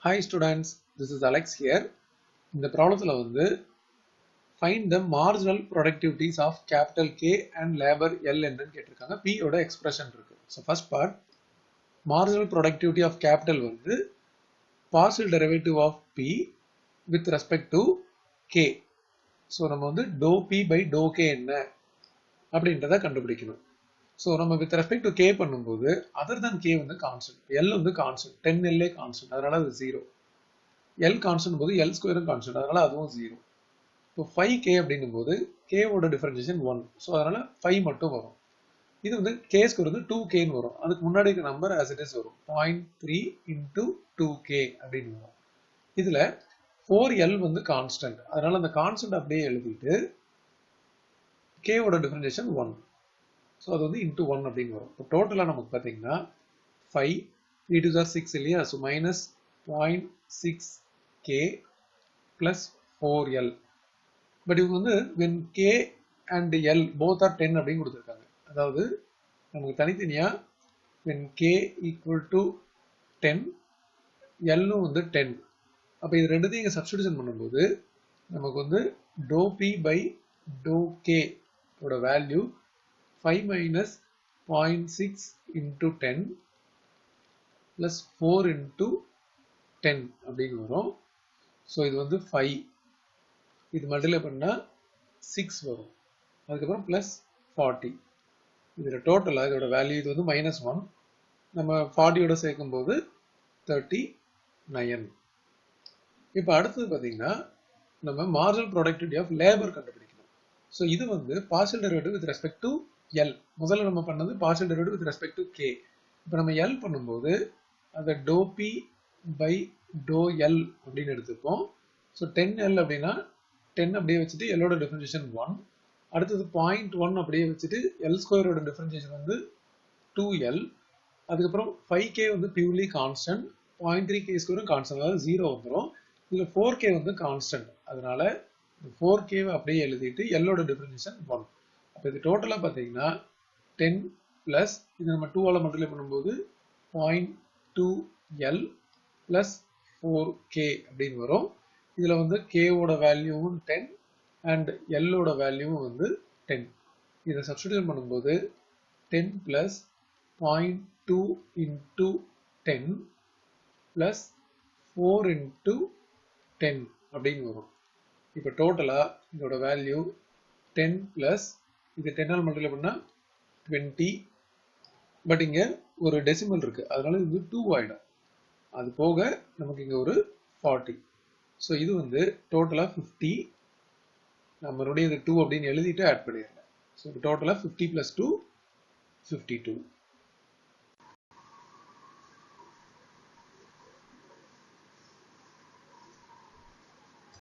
Hi students, this is Alex here. இந்த ப்ராப்ளத்துல வந்து find the marginal productivities of capital K and labor L என்னன்னு கேட்டிருக்காங்க. P ஓட expression இருக்கு. So first part, marginal productivity of capital வந்து partial derivative of P with respect to K. So நம்ம வந்து dou P by dou K என்ன அப்படின்றத கண்டுபிடிக்கணும். So நம்ம with respect to K பண்ணும்போது other than K வந்து constant, L வந்து constant, 10 L constant, அதனால அது 0. L constant போது L square constant, அதனால அதுவும் 0. இப்போ 5K அப்படின்னும் போது K ஓட differentiation 1, so அதனால 5 மட்டும் வரும். இது வந்து K square வந்து 2K ன்னு வரும். அதுக்கு முன்னாடி இருக்க நம்பர் as it is வரும். 0.3 into 2K அப்படின்னு வரும். இதுல 4L வந்து constant, அதனால அந்த constant அப்படியே எழுதிட்டு K ஓட differentiation 1. So அது வந்து into 1 அப்படின்னு வரும். இப்போ டோட்டலா நமக்கு பார்த்தீங்கன்னா 5, 3 to the 6 இல்லையா, so minus 0.6K plus 4L. But இவங்க வந்து when K and L both are 10 அப்படின்னு கொடுத்துருக்காங்க. அதாவது நமக்கு தனித்தனியா when K equal to 10, L வந்து 10. அப்போ இது ரெண்டுத்தையும் இங்கே சப்ஸ்டிடியூஷன் பண்ணும்போது நமக்கு வந்து dou P by dou K ஓட value 5 minus 0.6 into 10 plus 4 into 10 அப்படின்னு வரும். ஸோ இது வந்து 5, இது மல்டிப்ளை பண்ணா 6 வரும். அதுக்கப்புறம் பிளஸ் 40. இதில் டோட்டலாக இதோட வேல்யூ இது வந்து -1, நம்ம 40யோட சேர்க்கும் போது 39. இப்போ அடுத்தது பார்த்தீங்கன்னா நம்ம மார்ஜினல் ப்ராடக்டிவிட்டி ஆஃப் லேபர் கண்டுபிடிக்கணும். ஸோ இது வந்து partial derivative with respect to L. முதல்ல நம்ம பண்ணது partial derivative with respect to K. இப்போ நம்ம L பண்ணும்போது அதை dou P by dou L அப்படின்னு எடுத்துப்போம். ஸோ 10L அப்படின்னா 10 அப்படியே வச்சுட்டு L ஓட டிஃபரன்ஷியேஷன் 1. அடுத்தது 0.1 அப்படியே வச்சுட்டு L ஸ்கொயரோட டிஃபரன்ஷியேஷன் வந்து 2L. அதுக்கப்புறம் 5K வந்து பியூர்லி கான்ஸ்டன்ட், 0.3K ஸ்கொயரும் கான்ஸ்டன்ட், அதாவது 0 வந்துடும். இதில் 4K வந்து கான்ஸ்டன்ட், அதனால 4K அப்படியே எழுதிட்டு L ஓட டிஃபரன்ஷியேஷன் 1. அப்போ இது டோட்டலாக பார்த்தீங்கன்னா 10 பிளஸ் இது நம்ம 2ஆல் மல்டிப்ளை பண்ணும்போது 0.2L பிளஸ் 4K அப்படின்னு வரும். இதில் வந்து K ஓட வேல்யூவும் 10 அண்ட் L ஓட வேல்யூவும் வந்து 10. இதை சப்ஸ்டிடியூட் பண்ணும்போது 10 பிளஸ் 0.2 into 10 பிளஸ் 4 into 10 அப்படின்னு வரும். இப்போ டோட்டலாக இதோட வேல்யூ 10 பிளஸ் இது 10ஆல் மல்டிப்ளை பண்ணால் 20. பட் இங்கே ஒரு டெசிமல் இருக்கு, அதனால இது 2 ஆயிடும். அது போக நமக்கு இங்கே ஒரு 40. ஸோ இது வந்து டோட்டலாக 50. நம்ம மறுபடியும் இது 2 அப்படின்னு எழுதிட்டு ஆட் பண்ணிடலாம். ஸோ டோட்டலாக 50 plus 2 52.